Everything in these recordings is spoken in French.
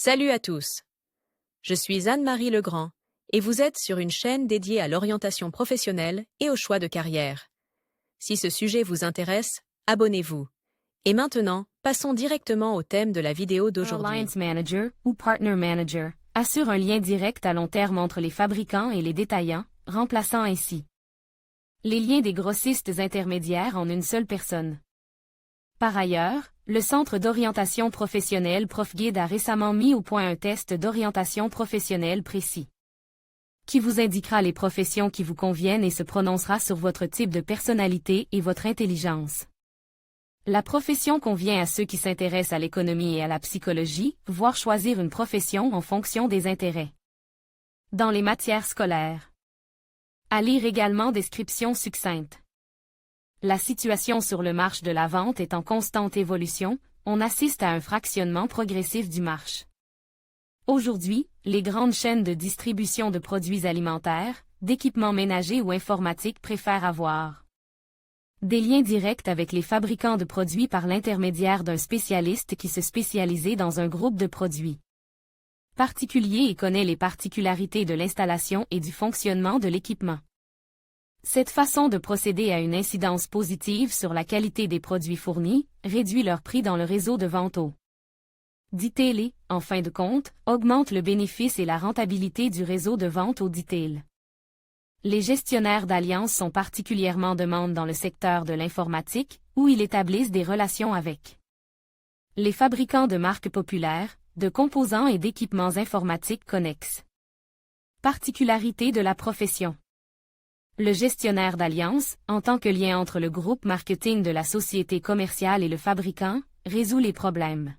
Salut à tous. Je suis Anne-Marie Legrand et vous êtes sur une chaîne dédiée à l'orientation professionnelle et au choix de carrière. Si ce sujet vous intéresse, abonnez-vous. Et maintenant, passons directement au thème de la vidéo d'aujourd'hui. Alliance Manager ou Partner Manager assure un lien direct à long terme entre les fabricants et les détaillants, remplaçant ainsi les liens des grossistes intermédiaires en une seule personne. Par ailleurs, le Centre d'orientation professionnelle ProfGuide a récemment mis au point un test d'orientation professionnelle précis, qui vous indiquera les professions qui vous conviennent et se prononcera sur votre type de personnalité et votre intelligence. La profession convient à ceux qui s'intéressent à l'économie et à la psychologie, voire choisir une profession en fonction des intérêts. Dans les matières scolaires. À lire également description succincte. La situation sur le marché de la vente est en constante évolution, on assiste à un fractionnement progressif du marché. Aujourd'hui, les grandes chaînes de distribution de produits alimentaires, d'équipements ménagers ou informatiques préfèrent avoir des liens directs avec les fabricants de produits par l'intermédiaire d'un spécialiste qui se spécialise dans un groupe de produits particulier et connaît les particularités de l'installation et du fonctionnement de l'équipement. Cette façon de procéder a une incidence positive sur la qualité des produits fournis, réduit leur prix dans le réseau de vente au detail et, en fin de compte, augmente le bénéfice et la rentabilité du réseau de vente au detail. Les gestionnaires d'alliances sont particulièrement demandés dans le secteur de l'informatique, où ils établissent des relations avec les fabricants de marques populaires, de composants et d'équipements informatiques connexes. Particularité de la profession. Le gestionnaire d'alliance, en tant que lien entre le groupe marketing de la société commerciale et le fabricant, résout les problèmes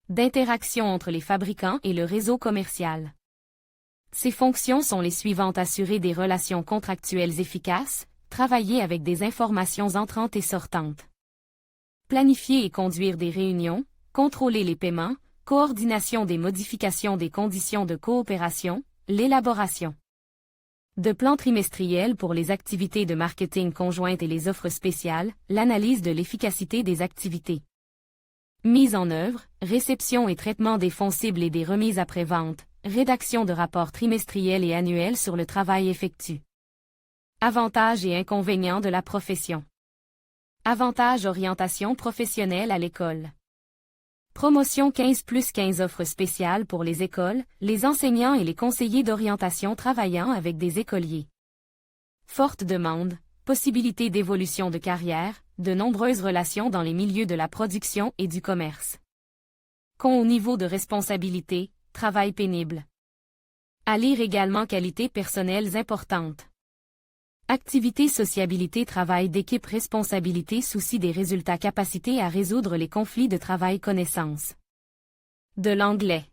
d'interaction entre les fabricants et le réseau commercial. Ses fonctions sont les suivantes: assurer des relations contractuelles efficaces, travailler avec des informations entrantes et sortantes, planifier et conduire des réunions, contrôler les paiements, coordination des modifications des conditions de coopération, l'élaboration de plans trimestriels pour les activités de marketing conjointes et les offres spéciales, l'analyse de l'efficacité des activités. Mise en œuvre, réception et traitement des fonds cibles et des remises après-vente, rédaction de rapports trimestriels et annuels sur le travail effectué. Avantages et inconvénients de la profession. Avantages: orientation professionnelle à l'école. Promotion 15+15 offres spéciales pour les écoles, les enseignants et les conseillers d'orientation travaillant avec des écoliers. Forte demande, possibilité d'évolution de carrière, de nombreuses relations dans les milieux de la production et du commerce. Haut niveau de responsabilité, travail pénible. À lire également qualités personnelles importantes. Activité, sociabilité, travail d'équipe, responsabilité, souci des résultats, capacité à résoudre les conflits de travail, connaissance de l'anglais.